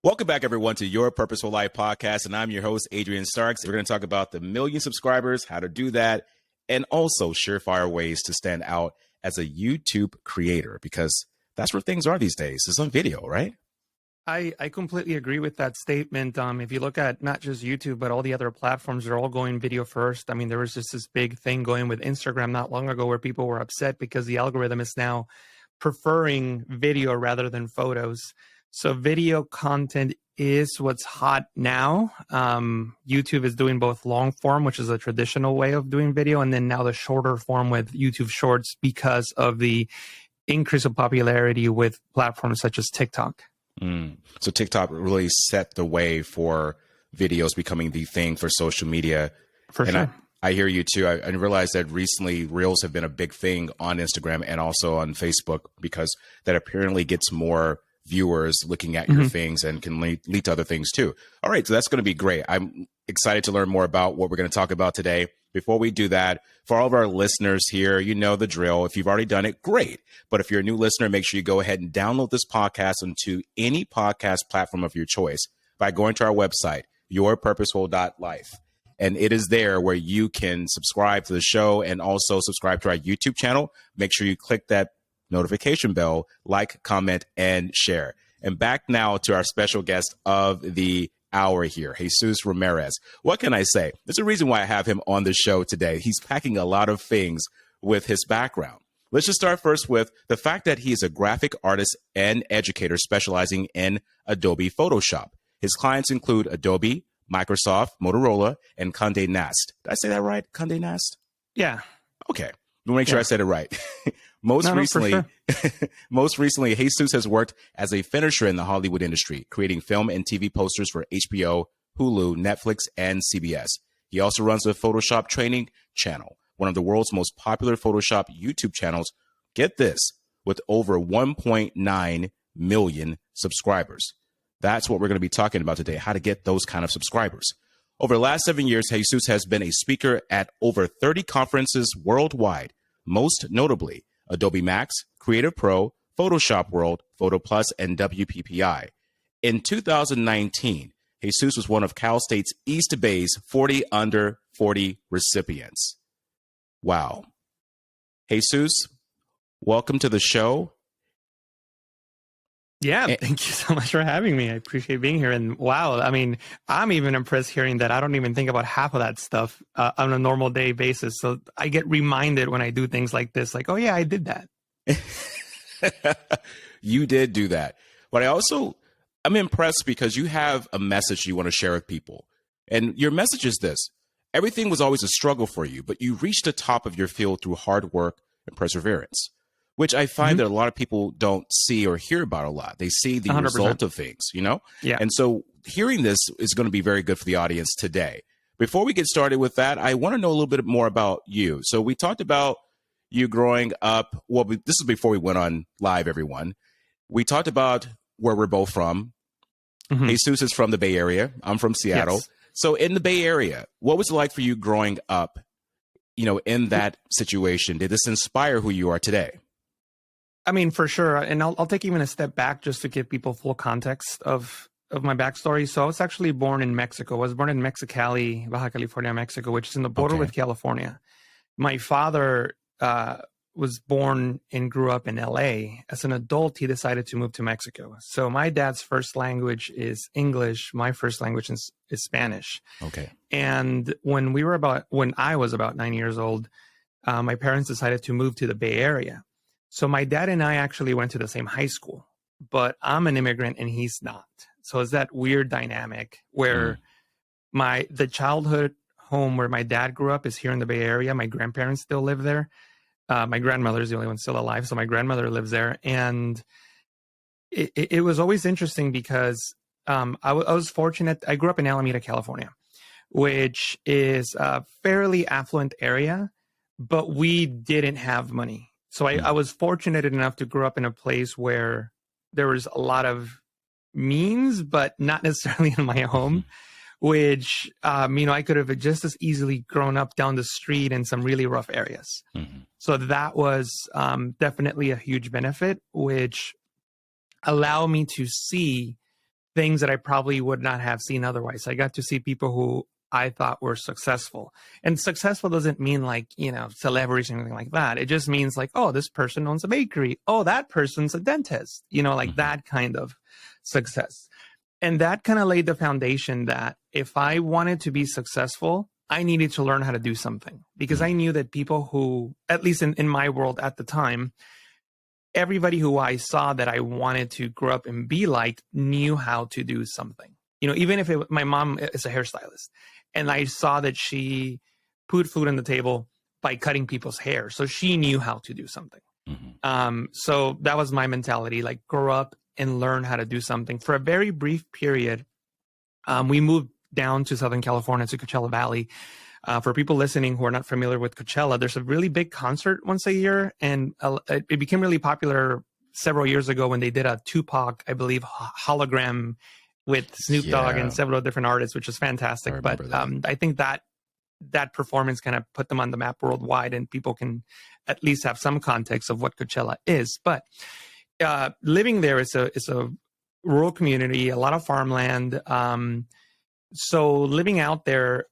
Welcome back, everyone, to your Purposeful Life podcast, and I'm your host, Adrian Starks. We're going to talk about the million subscribers, how to do that, and also surefire ways to stand out as a YouTube creator, because that's where things are these days. It's on video, right? I completely agree with that statement. If you look at not just YouTube, but all the other platforms, they're all going video first. I mean, there was just this big thing going with Instagram not long ago where people were upset because the algorithm is now preferring video rather than photos. So video content is what's hot now. YouTube is doing both long form, which is a traditional way of doing video, and then now the shorter form with YouTube Shorts because of the increase of popularity with platforms such as TikTok. So TikTok really set the way for videos becoming the thing for social media. For sure. I hear you too. I realized that recently Reels have been a big thing on Instagram and also on Facebook, because that apparently gets more viewers looking at your things and can lead to other things too. All right, so that's going to be great. I'm excited to learn more about what we're going to talk about today. Before we do that, for all of our listeners here, you know the drill. If you've already done it, great. But if you're a new listener, make sure you go ahead and download this podcast onto any podcast platform of your choice by going to our website, yourpurposeful.life. And it is there where you can subscribe to the show and also subscribe to our YouTube channel. Make sure you click that notification bell, like, comment, and share. And back now to our special guest of the hour here, Jesus Ramirez. What can I say? There's a reason why I have him on the show today. He's packing a lot of things with his background. Let's just start first with the fact that he is a graphic artist and educator specializing in Adobe Photoshop. His clients include Adobe, Microsoft, Motorola, and Condé Nast. Did I say that right? Condé Nast? Yeah. Okay. We'll make sure I said it right. Most recently, Jesus has worked as a finisher in the Hollywood industry, creating film and TV posters for HBO, Hulu, Netflix, and CBS. He also runs a Photoshop training channel, one of the world's most popular Photoshop YouTube channels. Get this, with over 1.9 million subscribers. That's what we're going to be talking about today, how to get those kind of subscribers. Over the last 7 years, Jesus has been a speaker at over 30 conferences worldwide, most notably Adobe Max, Creative Pro, Photoshop World, Photo Plus, and WPPI. In 2019, Jesus was one of Cal State's East Bay's 40 under 40 recipients. Wow. Jesus, welcome to the show. Yeah, thank you so much for having me. I appreciate being here. And wow, I mean, I'm even impressed hearing that. I don't even think about half of that stuff on a normal day basis. So I get reminded when I do things like this, like, oh yeah, I did that. You did do that. But I'm impressed because you have a message you want to share with people. And your message is this: everything was always a struggle for you, but you reached the top of your field through hard work and perseverance, which I find that a lot of people don't see or hear about a lot. They see the 100%. Result of things, you know? Yeah. And so hearing this is going to be very good for the audience today. Before we get started with that, I want to know a little bit more about you. So we talked about you growing up. Well, this is before we went on live, everyone. We talked about where we're both from. Jesus is from the Bay Area. I'm from Seattle. Yes. So in the Bay Area, what was it like for you growing up, in that situation? Did this inspire who you are today? I mean, for sure. And I'll take even a step back just to give people full context of my backstory. So I was actually born in Mexico. I was born in Mexicali, Baja California, Mexico, which is in the border with California. My father was born and grew up in LA. As an adult, he decided to move to Mexico. So my dad's first language is English. My first language is Spanish. Okay. And when I was about 9 years old, my parents decided to move to the Bay Area. So my dad and I actually went to the same high school, but I'm an immigrant and he's not. So it's that weird dynamic where the childhood home where my dad grew up is here in the Bay Area. My grandparents still live there. My grandmother is the only one still alive. So my grandmother lives there. And it was always interesting because I was fortunate. I grew up in Alameda, California, which is a fairly affluent area, but we didn't have money. So I was fortunate enough to grow up in a place where there was a lot of means, but not necessarily in my home, which, I could have just as easily grown up down the street in some really rough areas. So that was definitely a huge benefit, which allowed me to see things that I probably would not have seen otherwise. I got to see people who I thought were successful. And successful doesn't mean like, celebrities or anything like that. It just means like, oh, this person owns a bakery. Oh, that person's a dentist, like that kind of success. And that kind of laid the foundation that if I wanted to be successful, I needed to learn how to do something, because I knew that people who, at least in my world at the time, everybody who I saw that I wanted to grow up and be like knew how to do something. Even if my mom is a hairstylist, and I saw that she put food on the table by cutting people's hair. So she knew how to do something. So that was my mentality, like grow up and learn how to do something. For a very brief period, we moved down to Southern California, to Coachella Valley. For people listening who are not familiar with Coachella, there's a really big concert once a year, and it became really popular several years ago when they did a Tupac, I believe, hologram with Snoop Dogg and several different artists, which is fantastic. But I think that performance kind of put them on the map worldwide, and people can at least have some context of what Coachella is. But living there is a rural community, a lot of farmland. So living out there,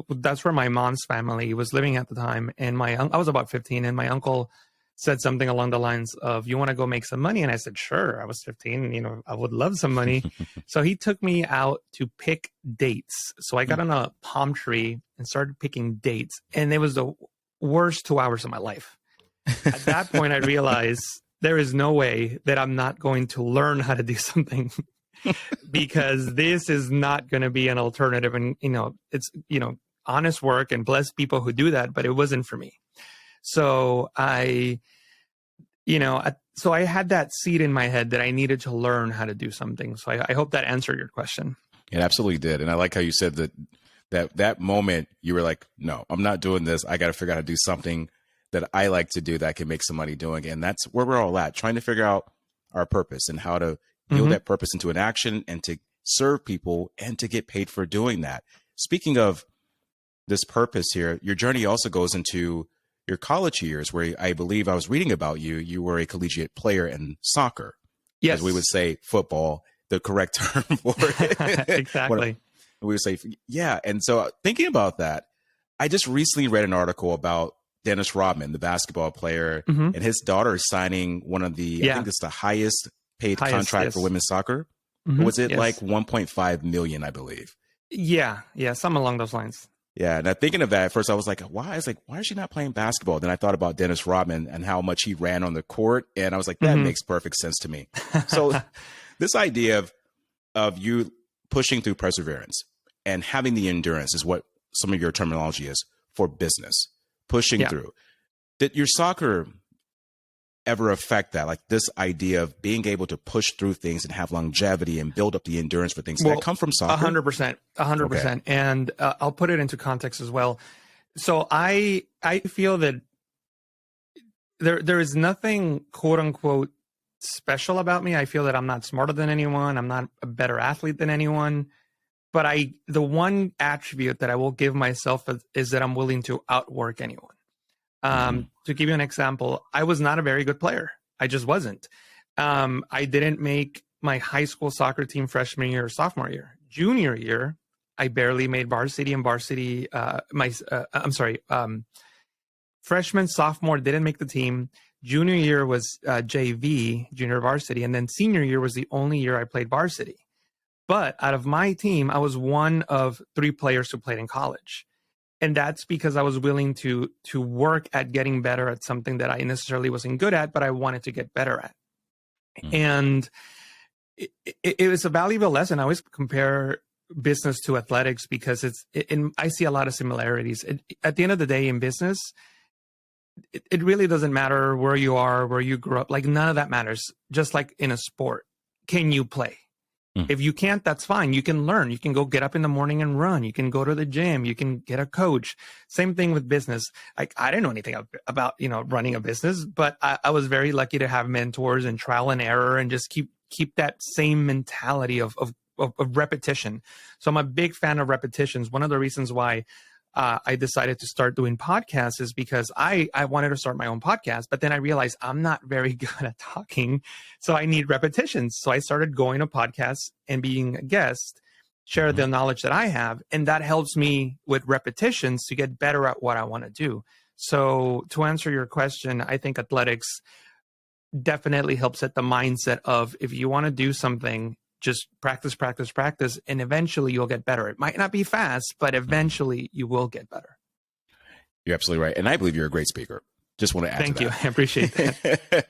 that's where my mom's family was living at the time. And I was about 15, and my uncle said something along the lines of, "You want to go make some money?" And I said, "Sure." I was 15, I would love some money. So he took me out to pick dates. So I got on a palm tree and started picking dates. And it was the worst 2 hours of my life. At that point, I realized there is no way that I'm not going to learn how to do something because this is not going to be an alternative. And, it's, honest work, and bless people who do that, but it wasn't for me. So I had that seed in my head that I needed to learn how to do something. So I hope that answered your question. It absolutely did. And I like how you said that moment you were like, no, I'm not doing this. I got to figure out how to do something that I like to do that I can make some money doing. And that's where we're all at, trying to figure out our purpose and how to build that purpose into an action and to serve people and to get paid for doing that. Speaking of this purpose here, your journey also goes into your college years, where I believe I was reading about you were a collegiate player in soccer. Yes. As we would say football, the correct term for it. Exactly. We would say, yeah. And so thinking about that, I just recently read an article about Dennis Rodman, the basketball player, and his daughter is signing one of the, I think it's the highest paid contract for women's soccer. Was it like 1.5 million, I believe? Yeah. Something along those lines. Yeah. And thinking of that at first, I was like, why is she not playing basketball? Then I thought about Dennis Rodman and how much he ran on the court. And I was like, that makes perfect sense to me. So this idea of you pushing through perseverance and having the endurance is what some of your terminology is for business, pushing through. Did your soccer ever affect that? Like this idea of being able to push through things and have longevity and build up the endurance for things. Did that come from soccer? 100%. Okay. And I'll put it into context as well. So I feel that there is nothing quote unquote special about me. I feel that I'm not smarter than anyone. I'm not a better athlete than anyone. But the one attribute that I will give myself is that I'm willing to outwork anyone. To give you an example, I was not a very good player. I just wasn't. I didn't make my high school soccer team freshman year or sophomore year. Junior year, I barely made varsity, and freshman, sophomore didn't make the team. Junior year was JV, junior varsity, and then senior year was the only year I played varsity. But out of my team, I was one of 3 players who played in college. And that's because I was willing to work at getting better at something that I necessarily wasn't good at, but I wanted to get better at. And it was a valuable lesson. I always compare business to athletics because I see a lot of similarities. At the end of the day, in business, it really doesn't matter where you are, where you grew up. Like none of that matters. Just like in a sport, can you play? If you can't, that's fine. You can learn. You can go get up in the morning and run. You can go to the gym. You can get a coach. Same thing with business. Like I didn't know anything about, running a business, but I was very lucky to have mentors and trial and error and just keep that same mentality of repetition. So I'm a big fan of repetitions. One of the reasons why I decided to start doing podcasts is because I wanted to start my own podcast, but then I realized I'm not very good at talking. So I need repetitions. So I started going to podcasts and being a guest, share the knowledge that I have. And that helps me with repetitions to get better at what I want to do. So to answer your question, I think athletics definitely helps at the mindset of if you want to do something, just practice, practice, practice, and eventually you'll get better. It might not be fast, but eventually you will get better. You're absolutely right. And I believe you're a great speaker. Just want to add Thank to you. that. I appreciate that.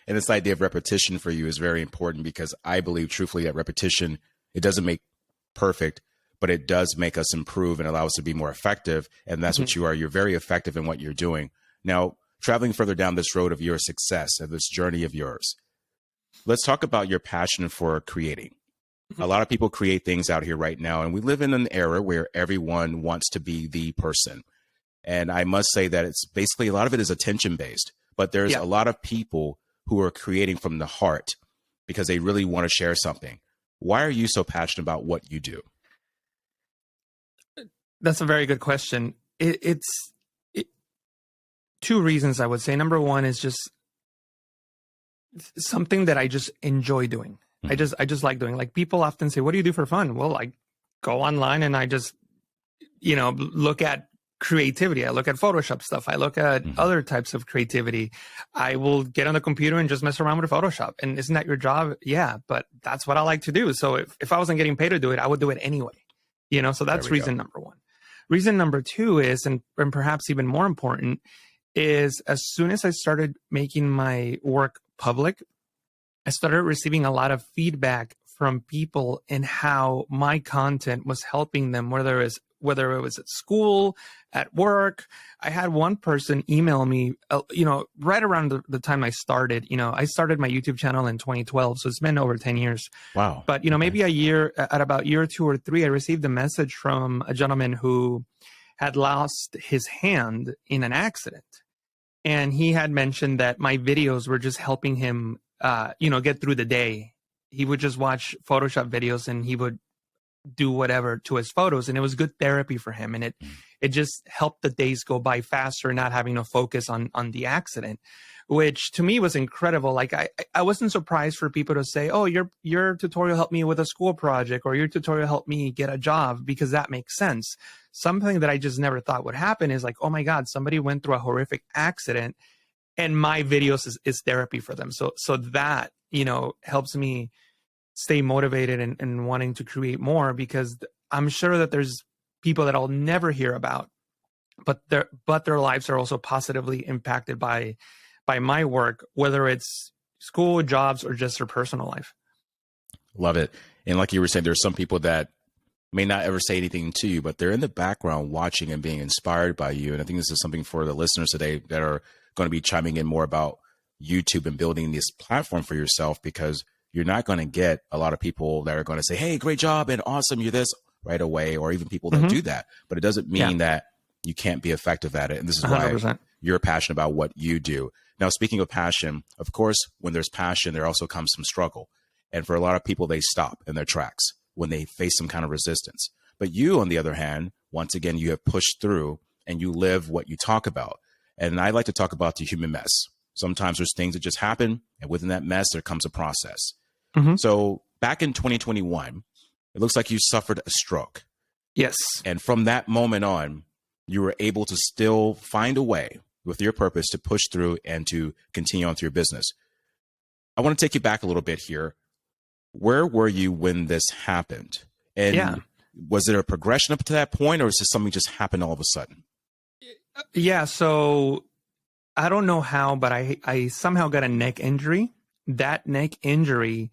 And this idea of repetition for you is very important because I believe truthfully that repetition, it doesn't make perfect, but it does make us improve and allow us to be more effective. And that's what you are. You're very effective in what you're doing. Now, traveling further down this road of your success and this journey of yours, let's talk about your passion for creating. A lot of people create things out here right now, and we live in an era where everyone wants to be the person. And I must say that it's basically a lot of it is attention based, but there's a lot of people who are creating from the heart because they really want to share something. Why are you so passionate about what you do? That's a very good question. It's two reasons I would say. Number one is just something that I just enjoy doing. I just like doing. Like people often say, "What do you do for fun?" Well, I go online and I just, look at creativity. I look at Photoshop stuff. I look at other types of creativity. I will get on the computer and just mess around with Photoshop. And isn't that your job? Yeah, but that's what I like to do. So if I wasn't getting paid to do it, I would do it anyway. So that's reason number one. Reason number two is, and perhaps even more important, is as soon as I started making my work public, I started receiving a lot of feedback from people in how my content was helping them, whether it was at school, at work. I had one person email me, right around the time I started. I started my YouTube channel in 2012, so it's been over 10 years. Wow. But, maybe at about year 2 or 3, I received a message from a gentleman who had lost his hand in an accident. And he had mentioned that my videos were just helping him, get through the day. He would just watch Photoshop videos and he would do whatever to his photos. And it was good therapy for him. And it just helped the days go by faster, not having to focus on the accident, which to me was incredible. Like I wasn't surprised for people to say, "Oh, your tutorial helped me with a school project," or "Your tutorial helped me get a job," because that makes sense. Something that I just never thought would happen is like, "Oh my God, somebody went through a horrific accident and my videos is therapy for them." So that, helps me stay motivated and wanting to create more, because I'm sure that there's people that I'll never hear about, but their lives are also positively impacted by my work, whether it's school, jobs, or just their personal life. Love it. And like you were saying, there's some people that may not ever say anything to you, but they're in the background watching and being inspired by you. And I think this is something for the listeners today that are going to be chiming in more about YouTube and building this platform for yourself, because you're not going to get a lot of people that are going to say, "Hey, great job and awesome, you're this," right away, or even people that do that. But it doesn't mean that you can't be effective at it. And this is 100%. Why you're passionate about what you do. Now, speaking of passion, of course, when there's passion, there also comes some struggle. And for a lot of people, they stop in their tracks when they face some kind of resistance. But you, on the other hand, once again, you have pushed through and you live what you talk about. And I like to talk about the human mess. Sometimes there's things that just happen, and within that mess, there comes a process. So back in 2021, it looks like you suffered a stroke. Yes. And from that moment on, you were able to still find a way with your purpose to push through and to continue on through your business. I want to take you back a little bit here. Where were you when this happened? And was there a progression up to that point, or is this something just happened all of a sudden? Yeah. So I don't know how, but I somehow got a neck injury. That neck injury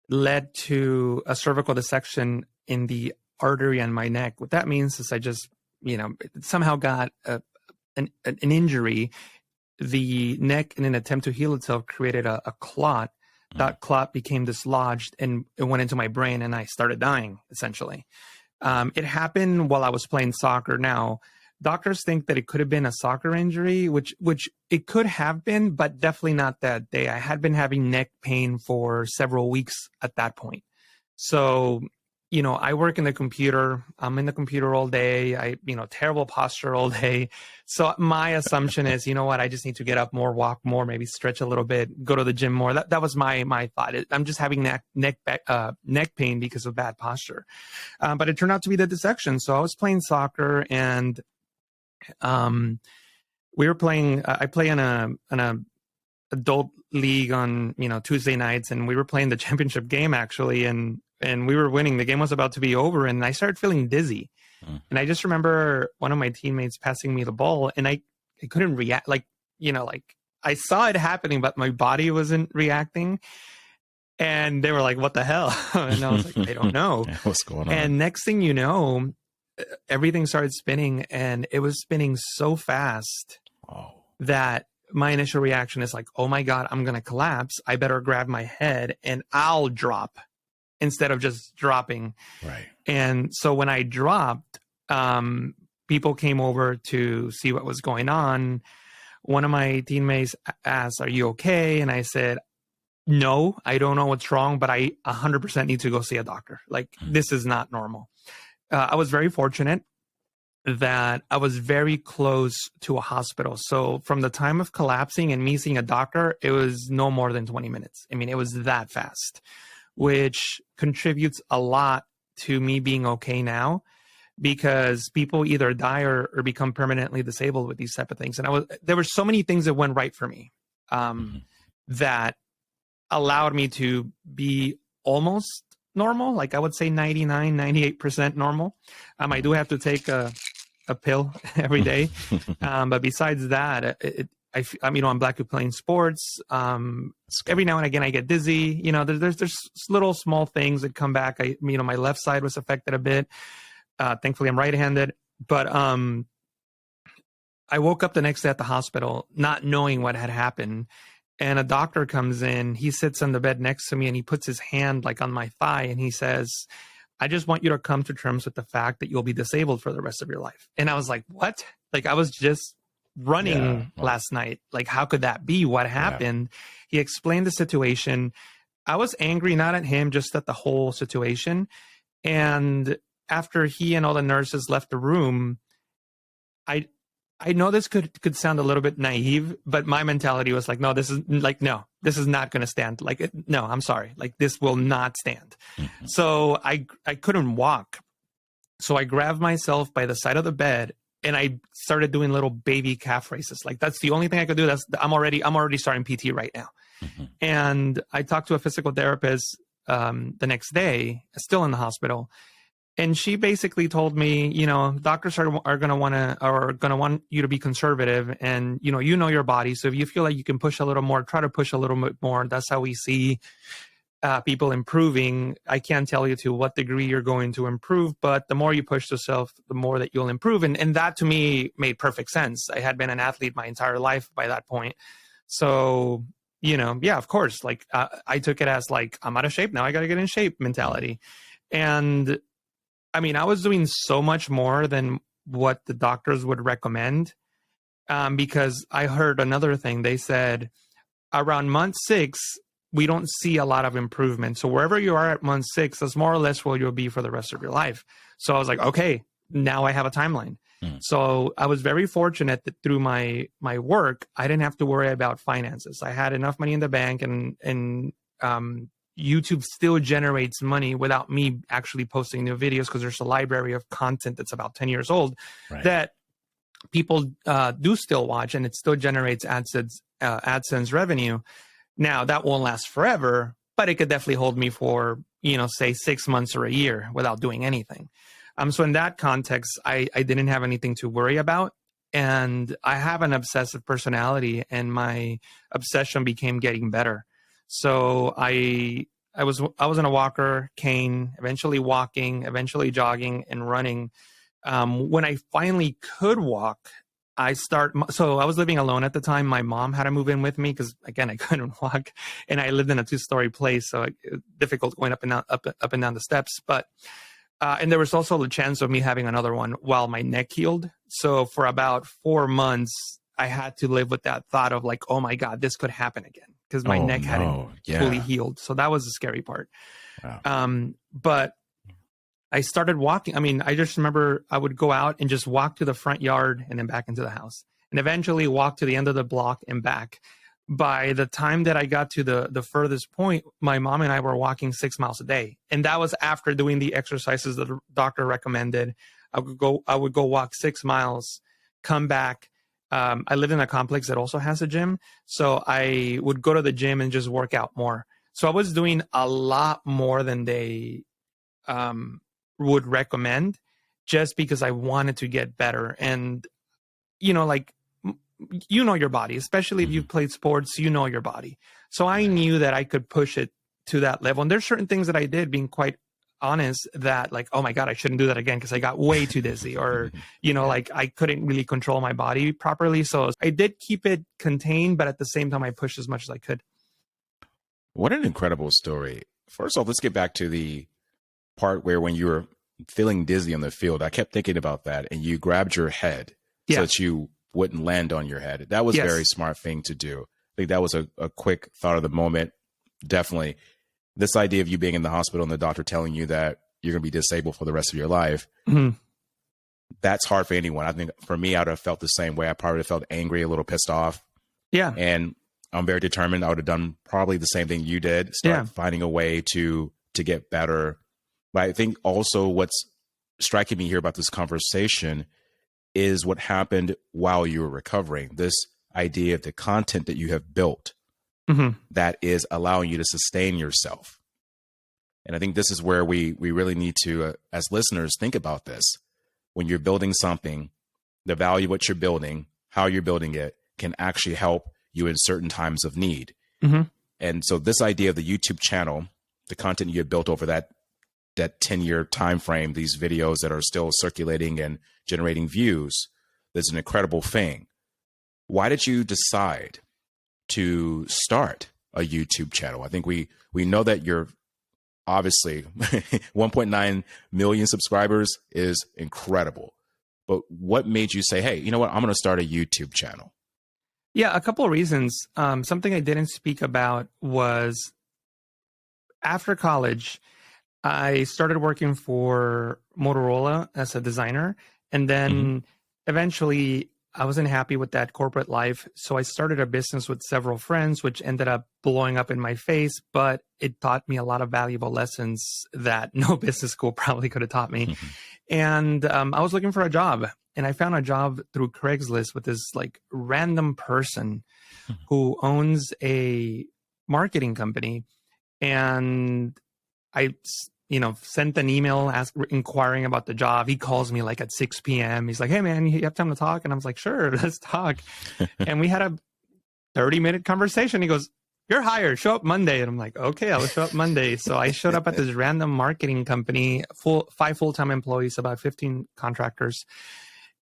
led to a cervical dissection in the artery on my neck. What that means is I just, somehow got an injury. The neck, in an attempt to heal itself, created a clot. That clot became dislodged and it went into my brain, and I started dying, essentially. It happened while I was playing soccer. Now, doctors think that it could have been a soccer injury, which it could have been, but definitely not that day. I had been having neck pain for several weeks at that point. So I work in the computer. I'm in the computer all day. Terrible posture all day. So my assumption is, you know what? I just need to get up more, walk more, maybe stretch a little bit, go to the gym more. That was my thought. I'm just having neck pain because of bad posture. But it turned out to be the dissection. So I was playing soccer, and we were playing. I play in a adult league on Tuesday nights, and we were playing the championship game actually, and we were winning. The game was about to be over, and I started feeling dizzy. And I just remember one of my teammates passing me the ball, and I couldn't react. Like I saw it happening, but my body wasn't reacting. And they were like, "What the hell?" And I was like, "I don't know what's going on." And next thing you know, everything started spinning, and it was spinning so fast that my initial reaction is like, "Oh my God, I'm going to collapse. I better grab my head and I'll drop instead of just dropping." Right. And so when I dropped, people came over to see what was going on. One of my teammates asked, "Are you okay?" And I said, "No, I don't know what's wrong, but I 100% need to go see a doctor. Like, this is not normal." I was very fortunate that I was very close to a hospital. So from the time of collapsing and me seeing a doctor, it was no more than 20 minutes. I mean, it was that fast, which contributes a lot to me being okay now, because people either die or become permanently disabled with these type of things. And there were so many things that went right for me that allowed me to be almost normal. Like I would say 99, 98% normal. I do have to take a pill every day. But besides that, I'm black with playing sports. Every now and again I get dizzy. There's little small things that come back. My left side was affected a bit. Thankfully I'm right-handed, but I woke up the next day at the hospital not knowing what had happened. And a doctor comes in, he sits on the bed next to me, and he puts his hand like on my thigh, and he says, "I just want you to come to terms with the fact that you'll be disabled for the rest of your life." And I was like, "What?" Like, I was just running last night. Like, how could that be? What happened? Yeah. He explained the situation. I was angry, not at him, just at the whole situation. And after he and all the nurses left the room, I know this could sound a little bit naive, but my mentality was like, no, this is not going to stand. Like, no, I'm sorry. Like, this will not stand. So I couldn't walk. So I grabbed myself by the side of the bed, and I started doing little baby calf raises. Like, that's the only thing I could do. I'm already starting PT right now. And I talked to a physical therapist the next day, still in the hospital. And she basically told me, doctors are going to want you to be conservative, and you know your body. So if you feel like you can push a little more, try to push a little bit more. That's how we see people improving. I can't tell you to what degree you're going to improve, but the more you push yourself, the more that you'll improve. And that to me made perfect sense. I had been an athlete my entire life by that point. So, of course, like I took it as like, I'm out of shape now, I got to get in shape mentality. And I mean, I was doing so much more than what the doctors would recommend, because I heard another thing. They said around month 6, we don't see a lot of improvement. So wherever you are at month 6, that's more or less where you'll be for the rest of your life. So I was like, okay, now I have a timeline. So I was very fortunate that through my work, I didn't have to worry about finances. I had enough money in the bank, and YouTube still generates money without me actually posting new videos, because there's a library of content that's about 10 years old that people do still watch, and it still generates AdSense revenue. Now, that won't last forever, but it could definitely hold me for, say 6 months or a year without doing anything. So in that context, I didn't have anything to worry about. And I have an obsessive personality, and my obsession became getting better. So I was in a walker, cane, eventually walking, eventually jogging and running. When I finally could walk, so I was living alone at the time. My mom had to move in with me because, again, I couldn't walk, and I lived in a 2-story place, so difficult going up and down the steps. But and there was also the chance of me having another one while my neck healed. So for about 4 months, I had to live with that thought of like, oh my God, this could happen again, because my neck hadn't fully healed. So that was the scary part. Wow. But I started walking. I mean, I just remember I would go out and just walk to the front yard and then back into the house, and eventually walk to the end of the block and back. By the time that I got to the furthest point, my mom and I were walking 6 miles a day. And that was after doing the exercises that the doctor recommended. I would go walk 6 miles, come back. I lived in a complex that also has a gym. So I would go to the gym and just work out more. So I was doing a lot more than they would recommend, just because I wanted to get better. And, like, your body, especially if you've played sports, your body. So I knew that I could push it to that level. And there's certain things that I did, being quite honest, that like, oh my God, I shouldn't do that again because I got way too dizzy, or, like I couldn't really control my body properly. So I did keep it contained, but at the same time, I pushed as much as I could. What an incredible story. First off, let's get back to the part where when you were feeling dizzy on the field, I kept thinking about that, and you grabbed your head so that you wouldn't land on your head. That was a very smart thing to do. I think that was a quick thought of the moment. Definitely. This idea of you being in the hospital and the doctor telling you that you're going to be disabled for the rest of your life, that's hard for anyone. I think for me, I would have felt the same way. I probably would have felt angry, a little pissed off. Yeah. And I'm very determined. I would have done probably the same thing you did, start finding a way to get better. But I think also what's striking me here about this conversation is what happened while you were recovering. This idea of the content that you have built that is allowing you to sustain yourself. And I think this is where we really need to, as listeners, think about this. When you're building something, the value of what you're building, how you're building it, can actually help you in certain times of need. And so this idea of the YouTube channel, the content you have built over that 10-year time frame, these videos that are still circulating and generating views, that's an incredible thing. Why did you decide to start a YouTube channel? I think we know that you're obviously 1.9 million subscribers is incredible. But what made you say, hey, you know what, I'm going to start a YouTube channel? Yeah, a couple of reasons. Something I didn't speak about was after college, I started working for Motorola as a designer. And then eventually I wasn't happy with that corporate life. So I started a business with several friends, which ended up blowing up in my face. But it taught me a lot of valuable lessons that no business school probably could have taught me. And I was looking for a job. And I found a job through Craigslist with this like random person who owns a marketing company. And I sent an email inquiring about the job. He calls me like at 6 p.m. He's like, hey man, you have time to talk? And I was like, sure, let's talk. And we had a 30-minute conversation. He goes, you're hired, show up Monday. And I'm like, okay, I'll show up Monday. So I showed up at this random marketing company, 5 full-time employees, about 15 contractors.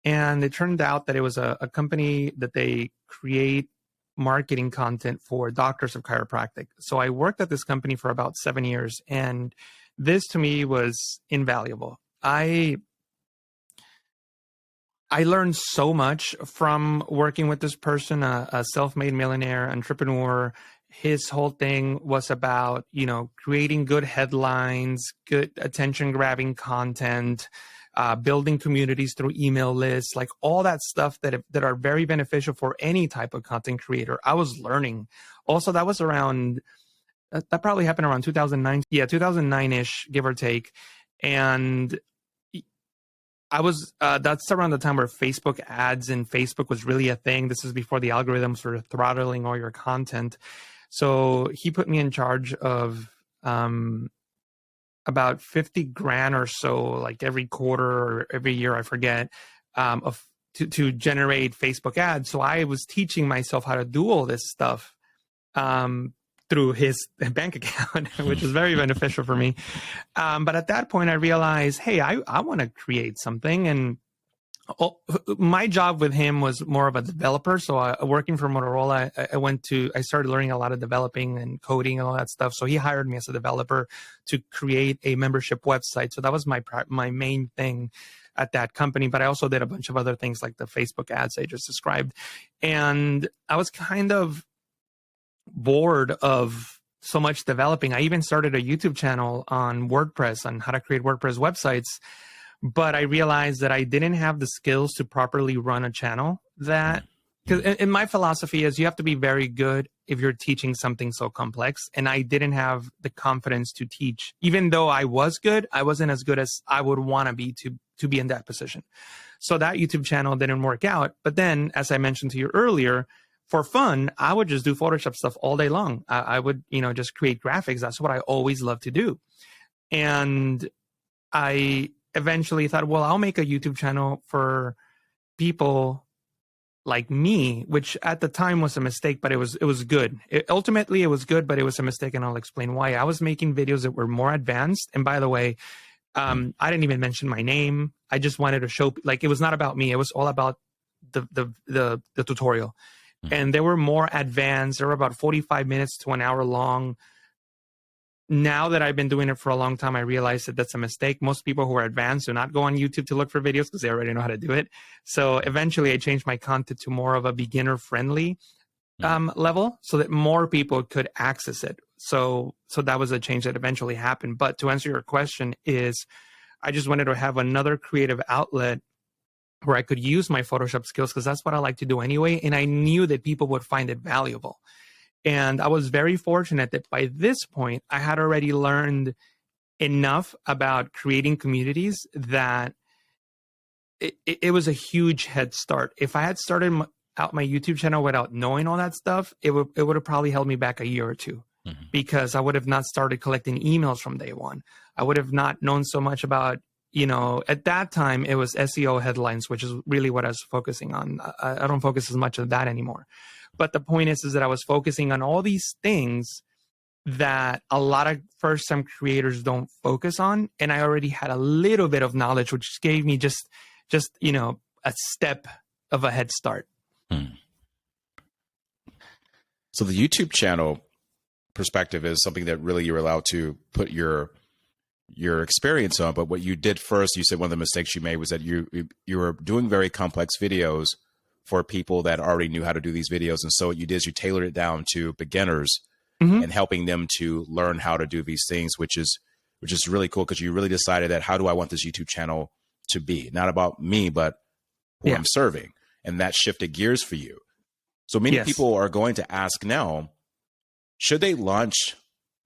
And it turned out that it was a company that they create marketing content for doctors of chiropractic. So I worked at this company for about 7 years, and this to me was invaluable. I learned so much from working with this person, a self-made millionaire entrepreneur. His whole thing was about, creating good headlines, good attention-grabbing content, building communities through email lists, like all that stuff that are very beneficial for any type of content creator. I was learning. Also, that was around, that probably happened around 2009. Yeah, 2009-ish, give or take. And I was, that's around the time where Facebook ads and Facebook was really a thing. This is before the algorithms were throttling all your content. So he put me in charge of about 50 grand or so, like every quarter or every year, I forget, to generate Facebook ads. So I was teaching myself how to do all this stuff through his bank account, which is very beneficial for me. But at that point, I realized, hey, I want to create something. And my job with him was more of a developer. So working for Motorola, I started learning a lot of developing and coding and all that stuff. So he hired me as a developer to create a membership website. So that was my main thing at that company. But I also did a bunch of other things like the Facebook ads I just described. And I was kind of bored of so much developing. I even started a YouTube channel on WordPress, on how to create WordPress websites. But I realized that I didn't have the skills to properly run a channel. That, because in my philosophy is you have to be very good if you're teaching something so complex. And I didn't have the confidence to teach. Even though I was good, I wasn't as good as I would want to be to be in that position. So that YouTube channel didn't work out. But then, as I mentioned to you earlier, for fun, I would just do Photoshop stuff all day long. I would, just create graphics. That's what I always loved to do. And I eventually thought, well, I'll make a YouTube channel for people like me, which at the time was a mistake, but it was good. Ultimately, it was good, but it was a mistake, and I'll explain why. I was making videos that were more advanced. And by the way, I didn't even mention my name. I just wanted to show, it was not about me. It was all about the tutorial. And they were more advanced. They were about 45 minutes to an hour long. Now that I've been doing it for a long time, I realize that that's a mistake. Most people who are advanced do not go on YouTube to look for videos because they already know how to do it. So eventually I changed my content to more of a beginner-friendly level so that more people could access it. So that was a change that eventually happened. But to answer your question is, I just wanted to have another creative outlet where I could use my Photoshop skills because that's what I like to do anyway. And I knew that people would find it valuable. And I was very fortunate that by this point, I had already learned enough about creating communities that it was a huge head start. If I had started out my YouTube channel without knowing all that stuff, it would have probably held me back a year or two because I would have not started collecting emails from day one. I would have not known so much about, at that time it was SEO headlines, which is really what I was focusing on. I don't focus as much on that anymore. But the point is that I was focusing on all these things that a lot of first-time creators don't focus on. And I already had a little bit of knowledge, which gave me just a step of a head start. So the YouTube channel perspective is something that really you're allowed to put your experience on. But what you did first, you said one of the mistakes you made was that you were doing very complex videos for people that already knew how to do these videos. And so what you did is you tailored it down to beginners and helping them to learn how to do these things, which is really cool because you really decided that how do I want this YouTube channel to be? Not about me, but who I'm serving. And that shifted gears for you. So many people are going to ask now, should they launch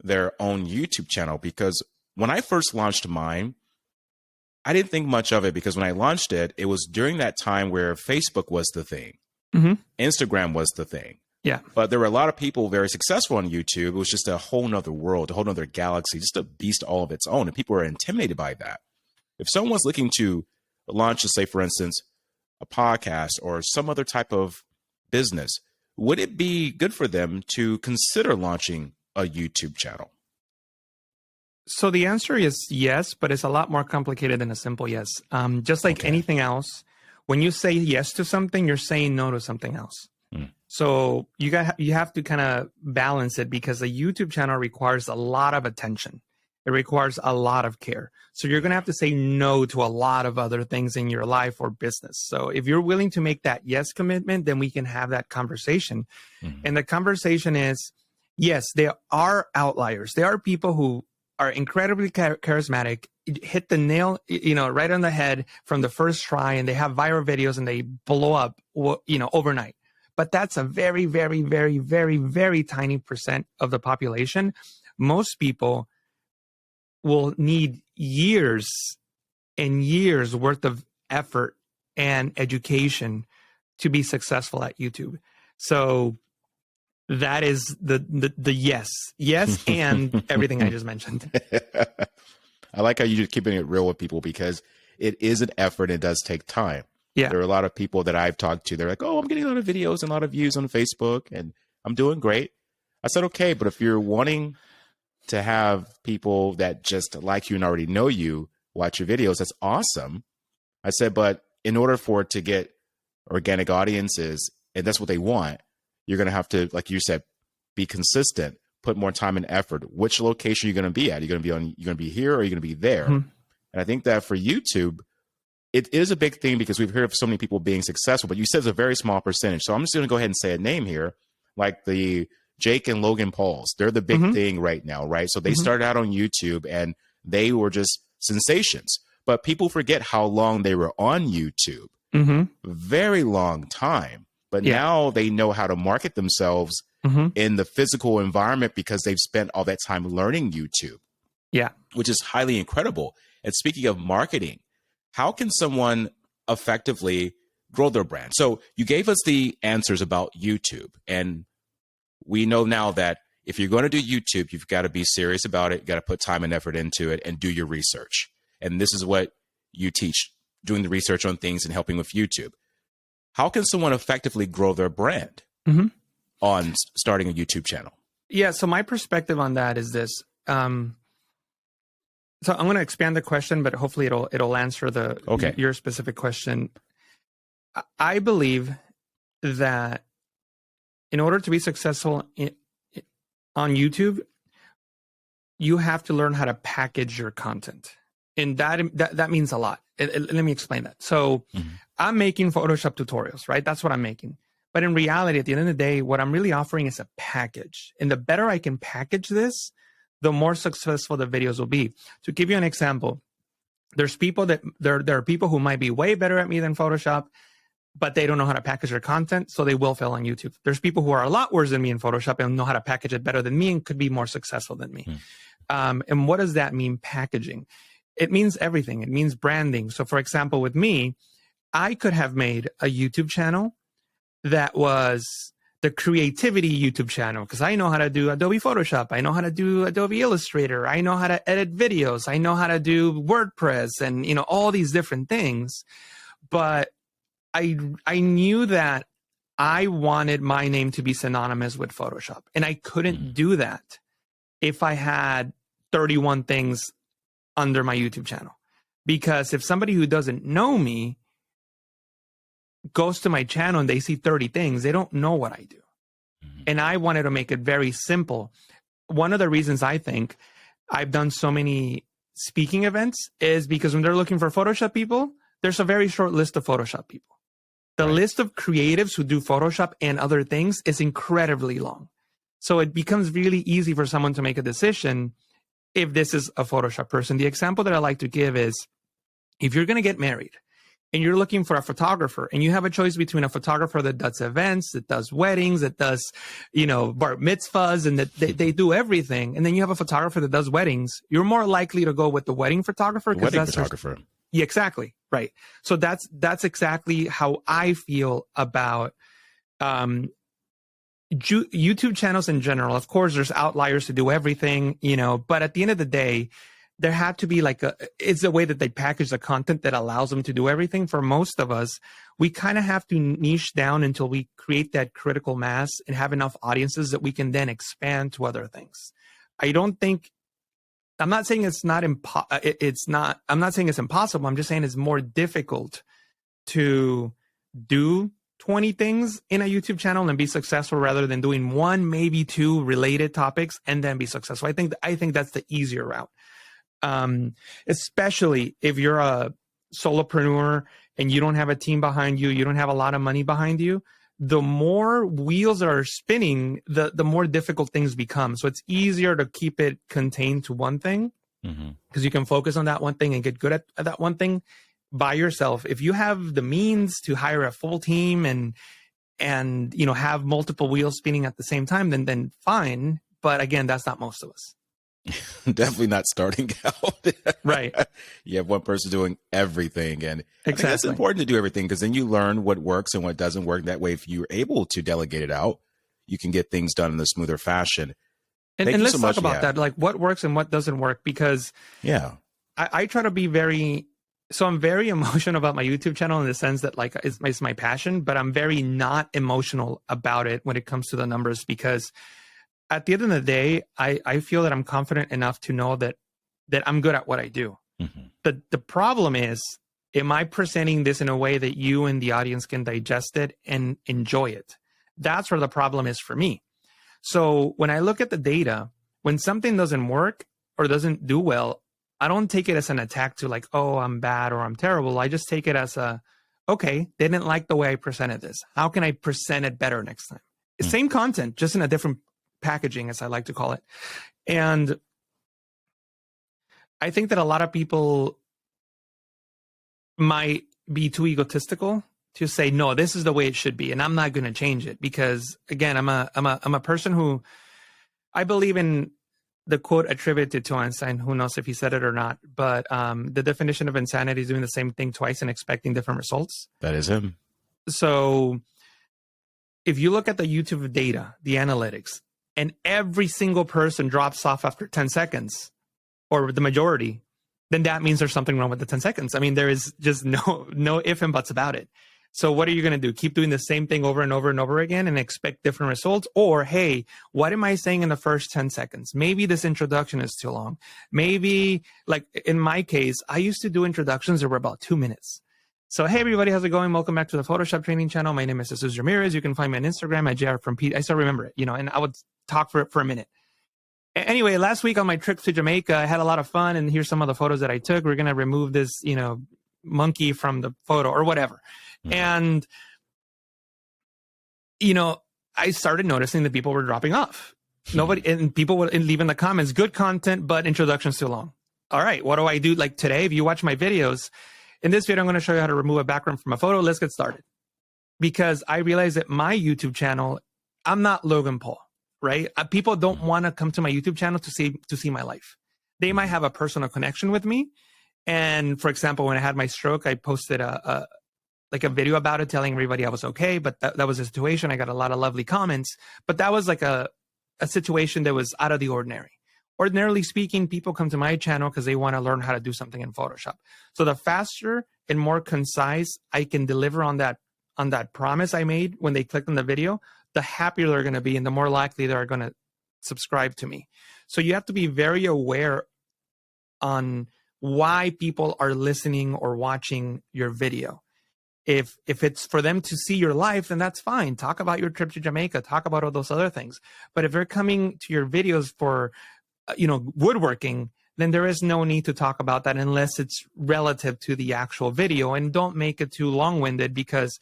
their own YouTube channel? Because when I first launched mine, I didn't think much of it because when I launched it, it was during that time where Facebook was the thing. Instagram was the thing. Yeah. But there were a lot of people very successful on YouTube. It was just a whole nother world, a whole nother galaxy, just a beast all of its own. And people were intimidated by that. If someone's looking to launch, say, for instance, a podcast or some other type of business, would it be good for them to consider launching a YouTube channel? So the answer is yes, but it's a lot more complicated than a simple yes. Just like anything else, when you say yes to something, you're saying no to something else. So you have to kind of balance it because a YouTube channel requires a lot of attention. It requires a lot of care. So you're going to have to say no to a lot of other things in your life or business. So if you're willing to make that yes commitment, then we can have that conversation. And the conversation is, yes, there are outliers. There are people who are incredibly charismatic, hit the nail, right on the head from the first try, and they have viral videos and they blow up, overnight. But that's a very, very, very, very, very tiny percent of the population. Most people will need years and years worth of effort and education to be successful at YouTube. So that is the yes, and everything I just mentioned. I like how you're just keeping it real with people because it is an effort. It does take time. Yeah. There are a lot of people that I've talked to. They're like, oh, I'm getting a lot of videos and a lot of views on Facebook and I'm doing great. I said, okay, but if you're wanting to have people that just like you and already know you watch your videos, that's awesome. I said, but in order for it to get organic audiences, and that's what they want, you're going to have to, like you said, be consistent, put more time and effort. Which location are you going to be at? You're going to be here or are you going to be there? And I think that for YouTube, it is a big thing because we've heard of so many people being successful, but you said it's a very small percentage. So I'm just going to go ahead and say a name here, like the Jake and Logan Pauls. They're the big thing right now, right? So they started out on YouTube and they were just sensations. But people forget how long they were on YouTube. Very long time. But now they know how to market themselves in the physical environment because they've spent all that time learning YouTube. Yeah. Which is highly incredible. And speaking of marketing, how can someone effectively grow their brand? So you gave us the answers about YouTube. And we know now that if you're going to do YouTube, you've got to be serious about it. You got to put time and effort into it and do your research. And this is what you teach, doing the research on things and helping with YouTube. How can someone effectively grow their brand on starting a YouTube channel? Yeah. So my perspective on that is this. So I'm going to expand the question, but hopefully it'll answer your specific question. I believe that in order to be successful on YouTube, you have to learn how to package your content. And that means a lot. Let me explain that. So I'm making Photoshop tutorials, right? That's what I'm making. But in reality, at the end of the day, what I'm really offering is a package. And the better I can package this, the more successful the videos will be. To give you an example, there are people who might be way better at me than Photoshop, but they don't know how to package their content, so they will fail on YouTube. There's people who are a lot worse than me in Photoshop and know how to package it better than me and could be more successful than me. And what does that mean, packaging? It means everything. It means branding. So for example, with me, I could have made a YouTube channel that was the creativity YouTube channel because I know how to do Adobe Photoshop. I know how to do Adobe Illustrator. I know how to edit videos. I know how to do WordPress and, all these different things. But I knew that I wanted my name to be synonymous with Photoshop. And I couldn't do that if I had 31 things under my YouTube channel. Because if somebody who doesn't know me goes to my channel and they see 30 things, they don't know what I do. And I wanted to make it very simple. One of the reasons I think I've done so many speaking events is because when they're looking for Photoshop people, there's a very short list of Photoshop people. The list of creatives who do Photoshop and other things is incredibly long. So it becomes really easy for someone to make a decision if this is a Photoshop person. The example that I like to give is if you're going to get married and you're looking for a photographer and you have a choice between a photographer that does events, that does weddings, that does, bar mitzvahs, and that they do everything. And then you have a photographer that does weddings. You're more likely to go with the wedding photographer. Yeah, exactly. Right. So that's exactly how I feel about YouTube channels in general. Of course, there's outliers to do everything, but at the end of the day, there had to be it's the way that they package the content that allows them to do everything. For most of us, we kind of have to niche down until we create that critical mass and have enough audiences that we can then expand to other things. I'm not saying it's not I'm not saying it's impossible. I'm just saying it's more difficult to do 20 things in a YouTube channel and be successful rather than doing one, maybe two related topics and then be successful. I think that's the easier route. Especially if you're a solopreneur and you don't have a team behind you, you don't have a lot of money behind you, the more wheels are spinning, the more difficult things become. So it's easier to keep it contained to one thing because you can focus on that one thing and get good at that one thing by yourself. If you have the means to hire a full team and have multiple wheels spinning at the same time, then fine. But again, that's not most of us. Definitely not starting out. Right. You have one person doing everything. And exactly. I think that's important to do everything because then you learn what works and what doesn't work. That way, if you're able to delegate it out, you can get things done in a smoother fashion. And let's talk about that, like what works and what doesn't work, because I try to be I'm very emotional about my YouTube channel in the sense that it's my passion, but I'm very not emotional about it when it comes to the numbers, because at the end of the day, I feel that I'm confident enough to know that I'm good at what I do. The problem is, am I presenting this in a way that you and the audience can digest it and enjoy it? That's where the problem is for me. So when I look at the data, when something doesn't work or doesn't do well, I don't take it as an attack to oh, I'm bad or I'm terrible. I just take it as okay, they didn't like the way I presented this. How can I present it better next time? Same content, just in a different packaging, as I like to call it. And I think that a lot of people might be too egotistical to say, no, this is the way it should be, and I'm not going to change it, because again, I'm a person who, I believe in the quote attributed to Einstein. Who knows if he said it or not? But the definition of insanity is doing the same thing twice and expecting different results. That is him. So if you look at the YouTube data, the analytics, and every single person drops off after 10 seconds, or the majority, then that means there's something wrong with the 10 seconds. I mean, there is just no if and buts about it. So what are you going to do? Keep doing the same thing over and over and over again and expect different results? Or, hey, what am I saying in the first 10 seconds? Maybe this introduction is too long. Maybe, like in my case, I used to do introductions that were about 2 minutes. So, hey, everybody, how's it going? Welcome back to the Photoshop training channel. My name is Jesus Ramirez. You can find me on Instagram at JR from Pete. I still remember it, and I would talk for a minute. Anyway, last week on my trip to Jamaica, I had a lot of fun, and here's some of the photos that I took. We're going to remove this, monkey from the photo or whatever. And, I started noticing that people were dropping off. And people would leave in the comments, good content, but introduction's too long. All right, what do I do? Like today, if you watch my videos, in this video, I'm going to show you how to remove a background from a photo. Let's get started. Because I realize that my YouTube channel, I'm not Logan Paul, right? People don't want to come to my YouTube channel to see my life. They might have a personal connection with me. And for example, when I had my stroke, I posted a video about it, telling everybody I was okay, but that was a situation. I got a lot of lovely comments, but that was like a situation that was out of the ordinary. Ordinarily speaking, people come to my channel because they want to learn how to do something in Photoshop. So the faster and more concise I can deliver on that promise I made when they clicked on the video, the happier they're going to be and the more likely they're going to subscribe to me. So you have to be very aware on why people are listening or watching your video. If it's for them to see your life, then that's fine. Talk about your trip to Jamaica. Talk about all those other things. But if they're coming to your videos for, woodworking, then there is no need to talk about that unless it's relative to the actual video. And don't make it too long-winded, because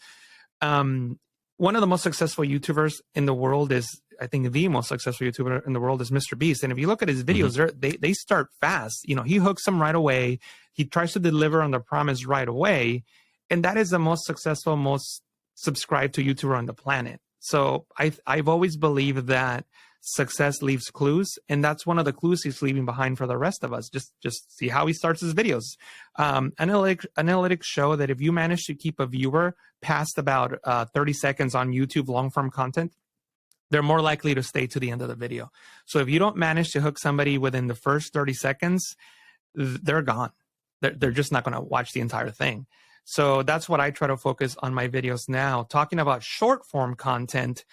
one of the most successful YouTubers in the world is, I think the most successful YouTuber in the world is Mr. Beast. And if you look at his videos, they start fast. He hooks them right away. He tries to deliver on the promise right away. And that is the most successful, most subscribed to YouTuber on the planet. So I've always believed that success leaves clues, and that's one of the clues he's leaving behind for the rest of us. Just see how he starts his videos. Analytics show that if you manage to keep a viewer past about 30 seconds on YouTube long-form content, they're more likely to stay to the end of the video. So if you don't manage to hook somebody within the first 30 seconds, they're gone. They're just not going to watch the entire thing. So that's what I try to focus on my videos now, talking about short form content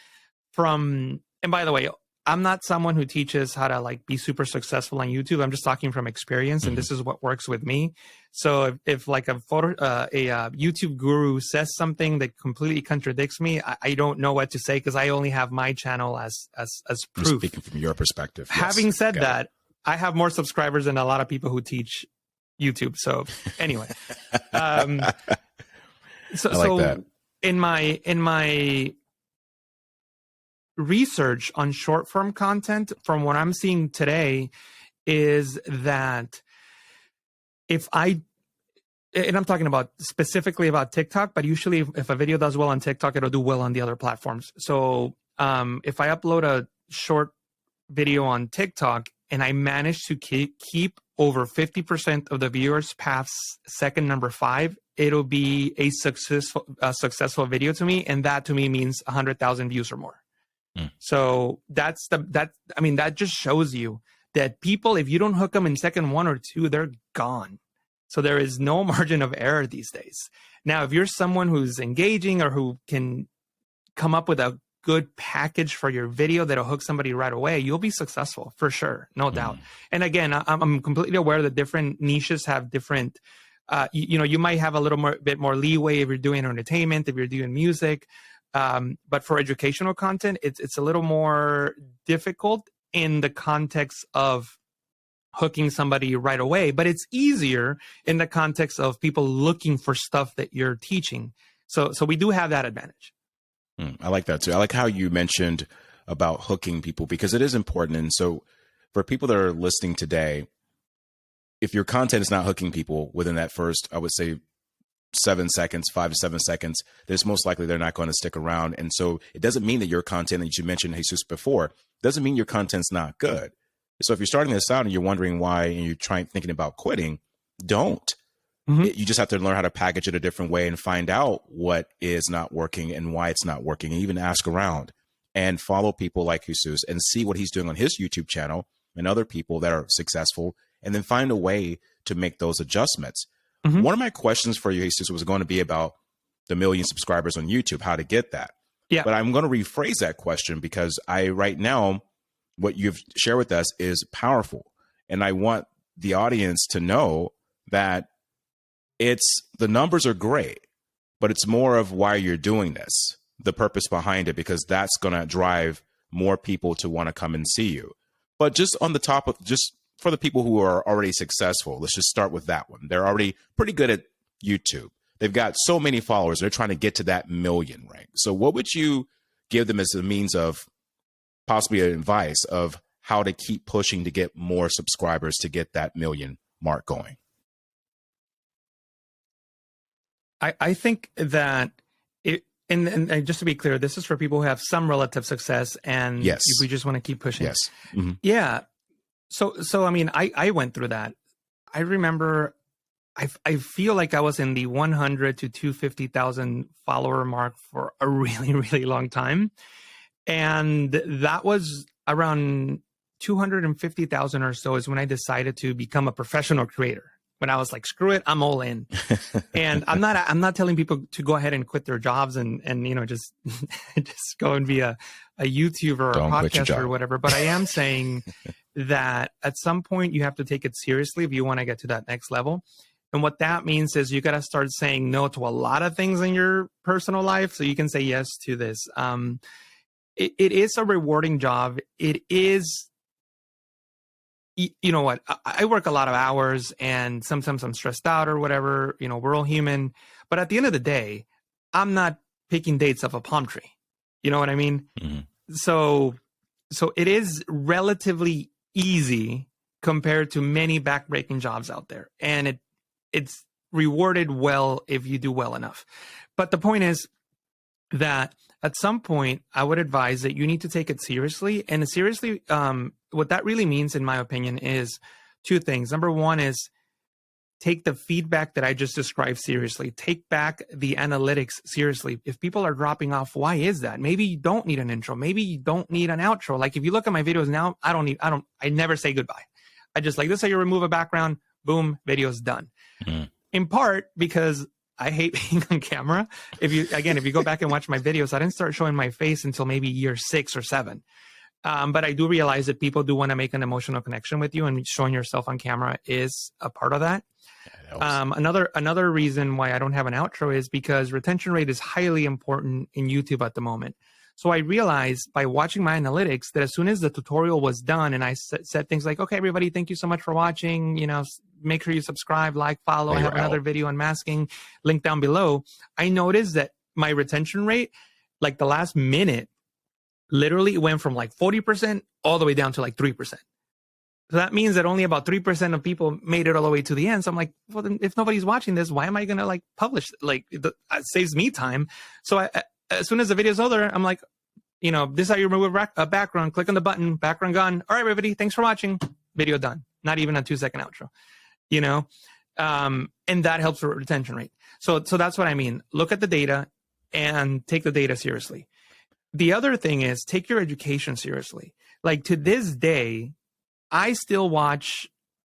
and by the way, I'm not someone who teaches how to be super successful on YouTube. I'm just talking from experience, and this is what works with me. So if like a YouTube guru says something that completely contradicts me, I don't know what to say, because I only have my channel as proof. You're speaking from your perspective. Yes. Having said that, I have more subscribers than a lot of people who teach YouTube. So anyway, so that. in my research on short form content, from what I'm seeing today, is that and I'm talking about specifically about TikTok, but usually if a video does well on TikTok, it'll do well on the other platforms. So if I upload a short video on TikTok and I manage to keep over 50% of the viewers past second number 5, it'll be a successful video to me, and that to me means 100,000 views or more. So that just shows you that people, if you don't hook them in second 1 or 2, they're gone. So there is no margin of error these days. Now, if you're someone who's engaging or who can come up with a good package for your video that'll hook somebody right away, you'll be successful for sure, no doubt. And again, I'm completely aware that different niches have different, you might have a bit more leeway if you're doing entertainment, if you're doing music. But for educational content, it's a little more difficult in the context of hooking somebody right away, but it's easier in the context of people looking for stuff that you're teaching. So we do have that advantage. I like that too. I like how you mentioned about hooking people, because it is important. And so for people that are listening today, if your content is not hooking people within that first, I would say 7 seconds, 5 to 7 seconds, there's most likely they're not going to stick around. And so it doesn't mean that your content, that you mentioned Jesus before, doesn't mean your content's not good. So if you're starting this out and you're wondering why, and you're thinking about quitting, don't. You just have to learn how to package it a different way and find out what is not working and why it's not working, and even ask around and follow people like Jesus and see what he's doing on his YouTube channel and other people that are successful, and then find a way to make those adjustments. One of my questions for you, Jesus, was going to be about the 1 million subscribers on YouTube, how to get that. Yeah. But I'm going to rephrase that question, because right now, what you've shared with us is powerful. And I want the audience to know that the numbers are great, but it's more of why you're doing this, the purpose behind it, because that's going to drive more people to want to come and see you. But just on the top of, just for the people who are already successful, let's just start with that one. They're already pretty good at YouTube. They've got so many followers. They're trying to get to that 1 million rank. So what would you give them as a means of possibly advice of how to keep pushing to get more subscribers to get that 1 million mark going? I think that and just to be clear, this is for people who have some relative success, and yes, we just want to keep pushing. Yes. Yeah. So I mean, I went through that. I remember, I feel like I was in the 100 to 250,000 follower mark for a really, really long time. And that was around 250,000 or so is when I decided to become a professional creator. When I was like, screw it, I'm all in. And I'm not telling people to go ahead and quit their jobs and just go and be a YouTuber or Don't a podcaster or whatever. But I am saying that at some point you have to take it seriously if you want to get to that next level. And what that means is you got to start saying no to a lot of things in your personal life so you can say yes to this. It is a rewarding job. It is. You know what? I work a lot of hours, and sometimes I'm stressed out or whatever. We're all human. But at the end of the day, I'm not picking dates off a palm tree. You know what I mean? So it is relatively easy compared to many backbreaking jobs out there. And it's rewarded well if you do well enough. But the point is that at some point, I would advise that you need to take it seriously. And seriously, what that really means, in my opinion, is two things. Number one is take the feedback that I just described seriously. Take back the analytics seriously. If people are dropping off, why is that? Maybe you don't need an intro. Maybe you don't need an outro. Like if you look at my videos now, I never say goodbye. I just like this, how you remove a background, boom, video's done. In part because I hate being on camera. If you go back and watch my videos, I didn't start showing my face until maybe year 6 or 7. But I do realize that people do want to make an emotional connection with you, and showing yourself on camera is a part of that. Another reason why I don't have an outro is because retention rate is highly important in YouTube at the moment. So I realized by watching my analytics that as soon as the tutorial was done and I said things like, okay, everybody, thank you so much for watching, make sure you subscribe, like, follow. I have another video on masking, link down below. I noticed that my retention rate, like the last minute, literally went from like 40% all the way down to like 3%. So that means that only about 3% of people made it all the way to the end. So I'm like, well, then if nobody's watching this, why am I going to like publish? It saves me time. So as soon as the video's over, I'm like, this is how you remove a background. Click on the button, background gone. All right, everybody, thanks for watching. Video done. Not even a 2-second outro, and that helps with retention rate. So that's what I mean. Look at the data and take the data seriously. The other thing is take your education seriously. Like to this day, I still watch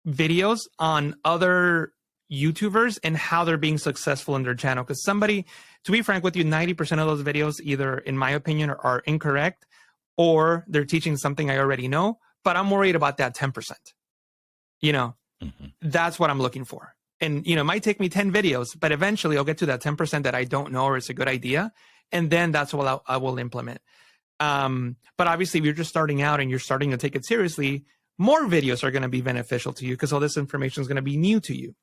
videos on other YouTubers and how they're being successful in their channel. Because to be frank with you, 90% of those videos, either in my opinion, are incorrect, or they're teaching something I already know. But I'm worried about that 10%. That's what I'm looking for. And, it might take me 10 videos, but eventually I'll get to that 10% that I don't know or it's a good idea. And then that's what I will implement. But obviously, if you're just starting out and you're starting to take it seriously, more videos are going to be beneficial to you because all this information is going to be new to you.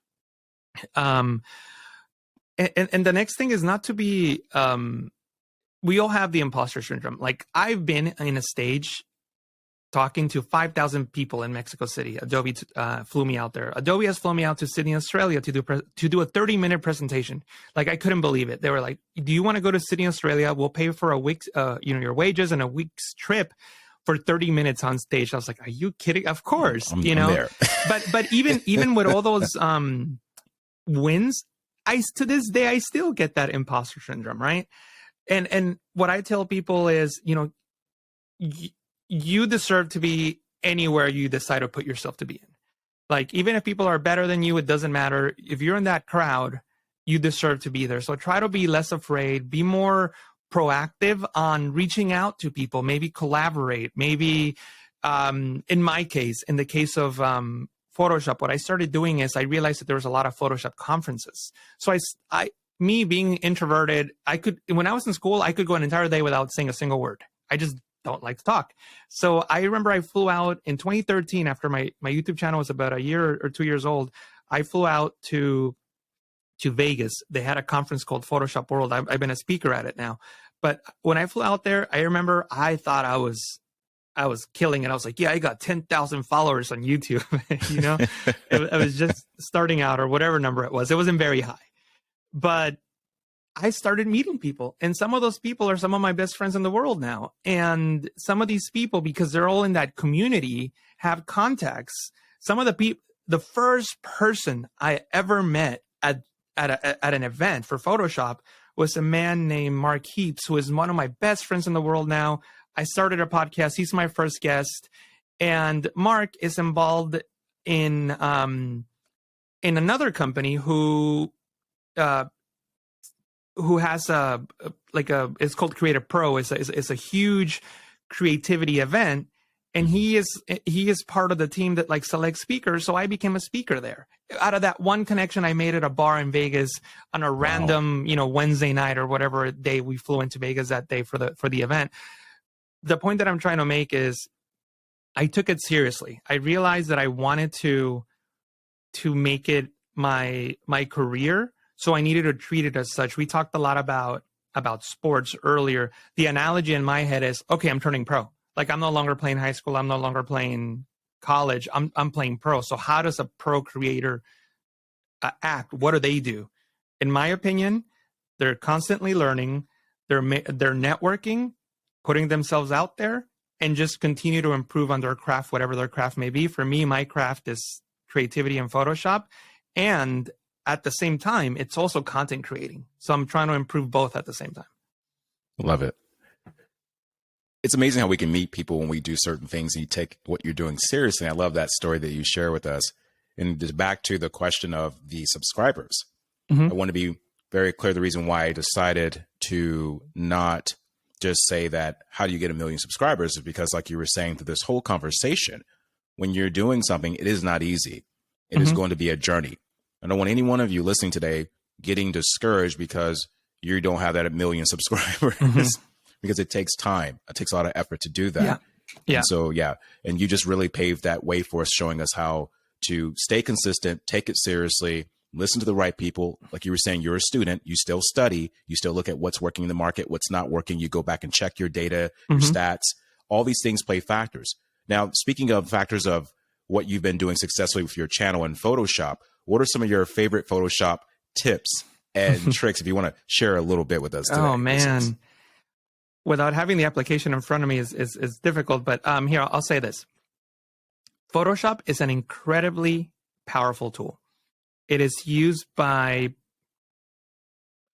And the next thing is not to be we all have the imposter syndrome. Like, I've been in a stage talking to 5,000 people in Mexico City. Adobe flew me out there. Adobe has flown me out to Sydney, Australia to do a 30-minute presentation. Like, I couldn't believe it. They were like, do you want to go to Sydney, Australia? We'll pay for a week's, your wages and a week's trip for 30 minutes on stage. I was like, are you kidding? Of course, I'm there. but even with all those wins, to this day, I still get that imposter syndrome, right? And what I tell people is, you deserve to be anywhere you decide to put yourself to be in. Like, even if people are better than you, it doesn't matter. If you're in that crowd, you deserve to be there. So try to be less afraid, be more proactive on reaching out to people, maybe collaborate, maybe in my case, in the case of Photoshop, what I started doing is I realized that there was a lot of Photoshop conferences. So me being introverted, when I was in school, I could go an entire day without saying a single word. I just don't like to talk. So I remember I flew out in 2013 after my YouTube channel was about a year or 2 years old. I flew out to Vegas. They had a conference called Photoshop World. I've been a speaker at it now. But when I flew out there, I remember I thought I was killing it. I was like, yeah, I got 10,000 followers on YouTube. I was just starting out, or whatever number it was. It wasn't very high. But I started meeting people, and some of those people are some of my best friends in the world now. And some of these people, because they're all in that community, have contacts. Some of the first person I ever met at an event for Photoshop was a man named Mark Heaps, who is one of my best friends in the world now. I started a podcast. He's my first guest, and Mark is involved in another company who has it's called Creative Pro. It's a huge creativity event, and he is part of the team that like selects speakers. So I became a speaker there. Out of that one connection I made at a bar in Vegas on a random, Wednesday night or whatever day we flew into Vegas that day for the event. The point that I'm trying to make is I took it seriously. I realized that I wanted to make it my career. So I needed to treat it as such. We talked a lot about sports earlier. The analogy in my head is, okay, I'm turning pro. Like, I'm no longer playing high school. I'm no longer playing college. I'm playing pro. So how does a pro creator act? What do they do? In my opinion, they're constantly learning. They're networking, putting themselves out there, and just continue to improve on their craft, whatever their craft may be. For me, my craft is creativity in Photoshop. And at the same time, it's also content creating. So I'm trying to improve both at the same time. Love it. It's amazing how we can meet people when we do certain things and you take what you're doing seriously. I love that story that you share with us. And just back to the question of the subscribers. I want to be very clear. The reason why I decided to not just say that, how do you get 1 million subscribers, is because, like you were saying, through this whole conversation, when you're doing something, it is not easy. It is going to be a journey. I don't want any one of you listening today getting discouraged because you don't have that 1 million subscribers, because it takes time. It takes a lot of effort to do that. Yeah. And so, and you just really paved that way for us, showing us how to stay consistent, take it seriously, listen to the right people. Like you were saying, you're a student, you still study, you still look at what's working in the market, what's not working. You go back and check your data, your stats, all these things play factors. Now, speaking of factors of what you've been doing successfully with your channel in Photoshop, what are some of your favorite Photoshop tips and tricks, if you want to share a little bit with us today? Oh, man. Without having the application in front of me is difficult, but here, I'll say this. Photoshop is an incredibly powerful tool. It is used by,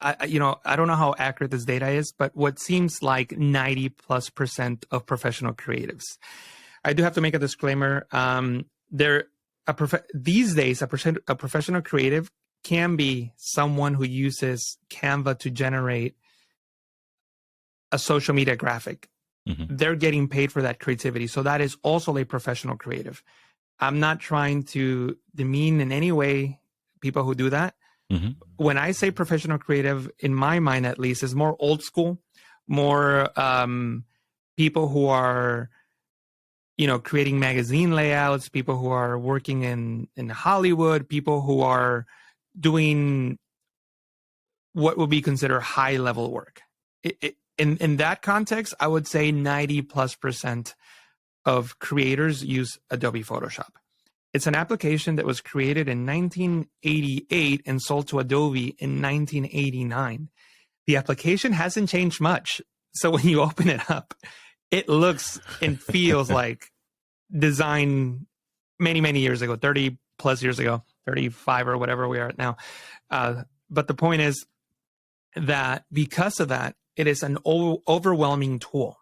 I don't know how accurate this data is, but what seems like 90+% of professional creatives. I do have to make a disclaimer. These days, a professional creative can be someone who uses Canva to generate a social media graphic. They're getting paid for that creativity. So that is also a professional creative. I'm not trying to demean in any way people who do that. When I say professional creative, in my mind at least, is more old school, more people who are, creating magazine layouts, people who are working in Hollywood, people who are doing what would be considered high level work. in that context, I would say 90+% of creators use Adobe Photoshop. It's an application that was created in 1988 and sold to Adobe in 1989. The application hasn't changed much. So when you open it up, it looks and feels like design many, many years ago, 30 plus years ago, 35 or whatever we are at now. But the point is that because of that, it is an overwhelming tool.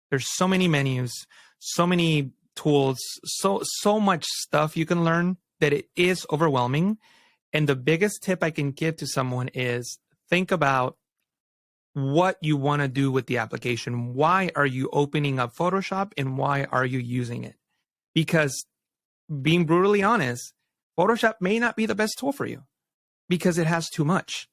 There's so many menus, so many tools, so much stuff you can learn that it is overwhelming. And the biggest tip I can give to someone is think about what you want to do with the application. Why are you opening up Photoshop and why are you using it? Because being brutally honest, Photoshop may not be the best tool for you because it has too much.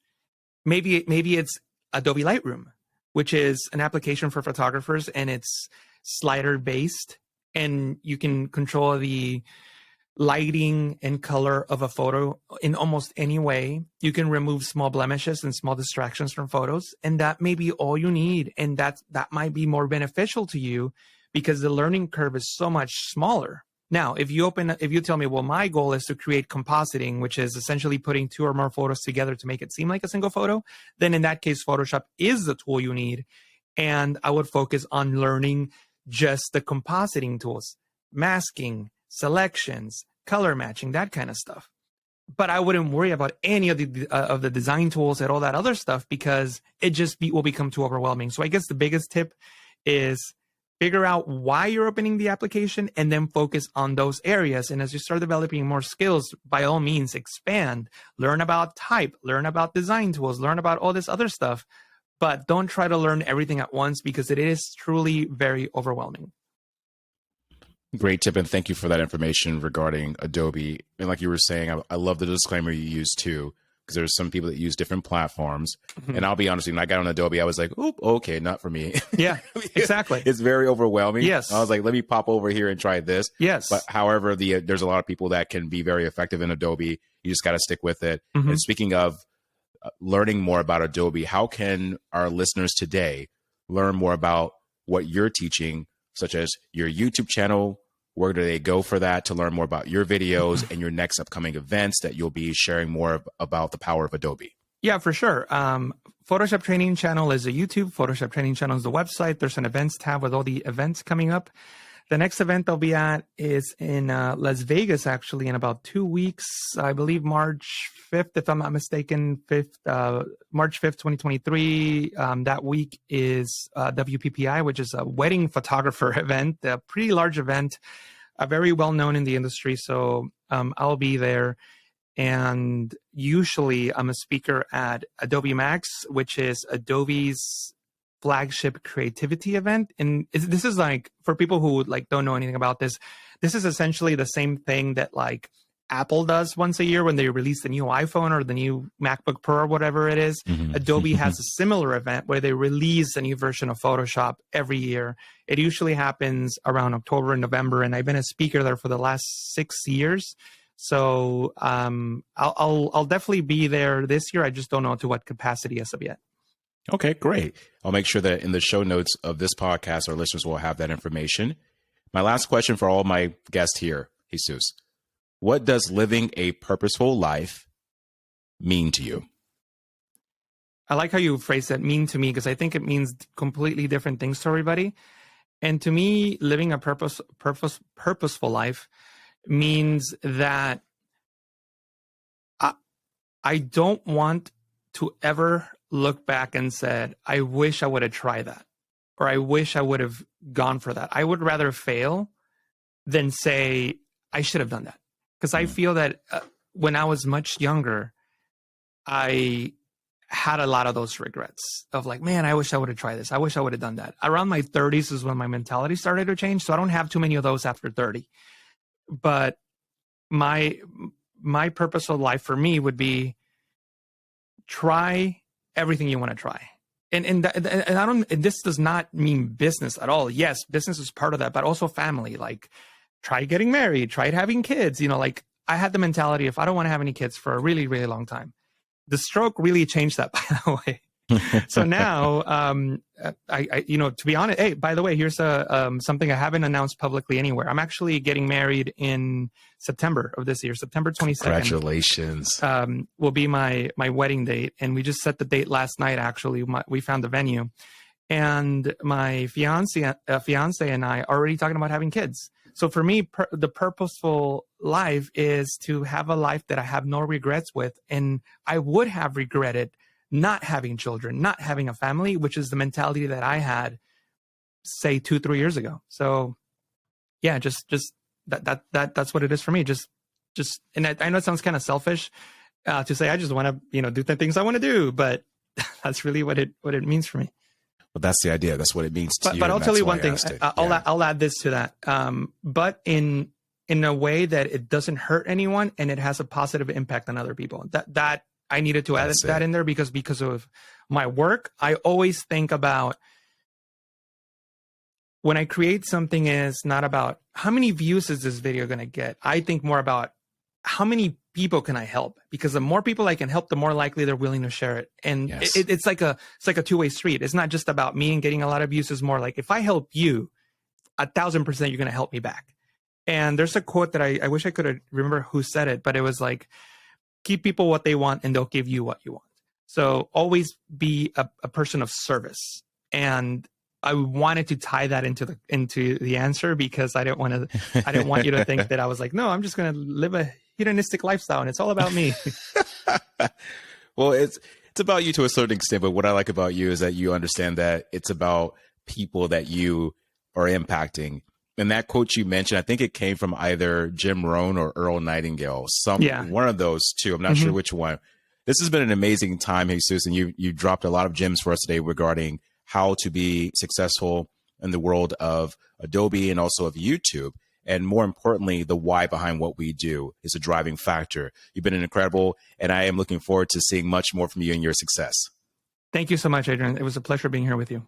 Maybe it's Adobe Lightroom, which is an application for photographers, and it's slider based, and you can control the lighting and color of a photo in almost any way. You can remove small blemishes and small distractions from photos, and that may be all you need. And that might be more beneficial to you because the learning curve is so much smaller. Now, if you tell me, well, my goal is to create compositing, which is essentially putting two or more photos together to make it seem like a single photo, then in that case, Photoshop is the tool you need. And I would focus on learning just the compositing tools, masking, selections, color matching, that kind of stuff. But I wouldn't worry about any of the design tools and all that other stuff because it just will become too overwhelming. So I guess the biggest tip is figure out why you're opening the application and then focus on those areas. And as you start developing more skills, by all means, expand, learn about type, learn about design tools, learn about all this other stuff. But don't try to learn everything at once because it is truly very overwhelming. Great tip, and thank you for that information regarding Adobe. And like you were saying, I love the disclaimer you used too, because there's some people that use different platforms. Mm-hmm. And I'll be honest with you, when I got on Adobe, I was like, "Oop, okay, not for me." Yeah, exactly. It's very overwhelming. Yes. I was like, let me pop over here and try this. Yes. But however, there's a lot of people that can be very effective in Adobe. You just got to stick with it. Mm-hmm. And speaking of learning more about Adobe, how can our listeners today learn more about what you're teaching, such as your YouTube channel? Where do they go for that to learn more about your videos and your next upcoming events that you'll be sharing more about the power of Adobe? Yeah, for sure. Photoshop Training Channel is a YouTube. Photoshop Training Channel is the website. There's an events tab with all the events coming up. The next event I'll be at is in Las Vegas, actually, in about 2 weeks. I believe March 5th, if I'm not mistaken, March 5th, 2023. That week is WPPI, which is a wedding photographer event, a pretty large event, very well known in the industry. So I'll be there. And usually I'm a speaker at Adobe Max, which is Adobe's flagship creativity event. And this is like, for people who don't know anything about this, this is essentially the same thing that like Apple does once a year when they release the new iPhone or the new MacBook Pro or whatever it is. Mm-hmm. Adobe has a similar event where they release a new version of Photoshop every year. It usually happens around October and November, and I've been a speaker there for the last 6 years. So I'll definitely be there this year. I just don't know to what capacity as of yet. Okay, great. I'll make sure that in the show notes of this podcast, our listeners will have that information. My last question for all my guests here, Jesus, what does living a purposeful life mean to you? I like how you phrase that, mean to me, because I think it means completely different things to everybody. And to me, living a purposeful life means that I don't want to ever look back and said, I wish I would have tried that, or I wish I would have gone for that. I would rather fail than say, I should have done that. Because I feel that when I was much younger, I had a lot of those regrets of like, man, I wish I would have tried this. I wish I would have done that. Around my 30s is when my mentality started to change. So I don't have too many of those after 30. But my purposeful life for me would be try everything you want to try. And I don't, and this does not mean business at all. Yes, business is part of that, but also family. Like, try getting married, try having kids. Like, I had the mentality if I don't want to have any kids for a really, really long time. The stroke really changed that, by the way. So now, to be honest, hey, by the way, here's something I haven't announced publicly anywhere. I'm actually getting married in September of this year. September 22nd. Congratulations. Will be my wedding date. And we just set the date last night, actually. We found the venue. And my fiance and I are already talking about having kids. So for me, the purposeful life is to have a life that I have no regrets with. And I would have regretted not having children, not having a family, which is the mentality that I had, say 2-3 years ago. So yeah, just that's what it is for me. Just, and I know it sounds kind of selfish to say, I just want to, do the things I want to do, but that's really what it means for me. Well, that's the idea. That's what it means to you. But I'll tell you one thing. I'll add this to that. But in a way that it doesn't hurt anyone and it has a positive impact on other people. That I needed to add that in there because of my work. I always think about when I create something is not about how many views is this video going to get. I think more about how many people can I help? Because the more people I can help, the more likely they're willing to share it. And yes. It's like a two-way street. It's not just about me and getting a lot of views. It's more like if I help you, 1,000% you're going to help me back. And there's a quote that I wish I could remember who said it, but it was like, give people what they want and they'll give you what you want. So always be a person of service. And I wanted to tie that into the answer because I didn't want you to think that I was like, no, I'm just going to live a hedonistic lifestyle and it's all about me. Well, it's about you to a certain extent, but what I like about you is that you understand that it's about people that you are impacting. And that quote you mentioned, I think it came from either Jim Rohn or Earl Nightingale, one of those two. I'm not sure which one. This has been an amazing time, Jesus, and you dropped a lot of gems for us today regarding how to be successful in the world of Adobe and also of YouTube. And more importantly, the why behind what we do is a driving factor. You've been incredible, and I am looking forward to seeing much more from you and your success. Thank you so much, Adrian. It was a pleasure being here with you.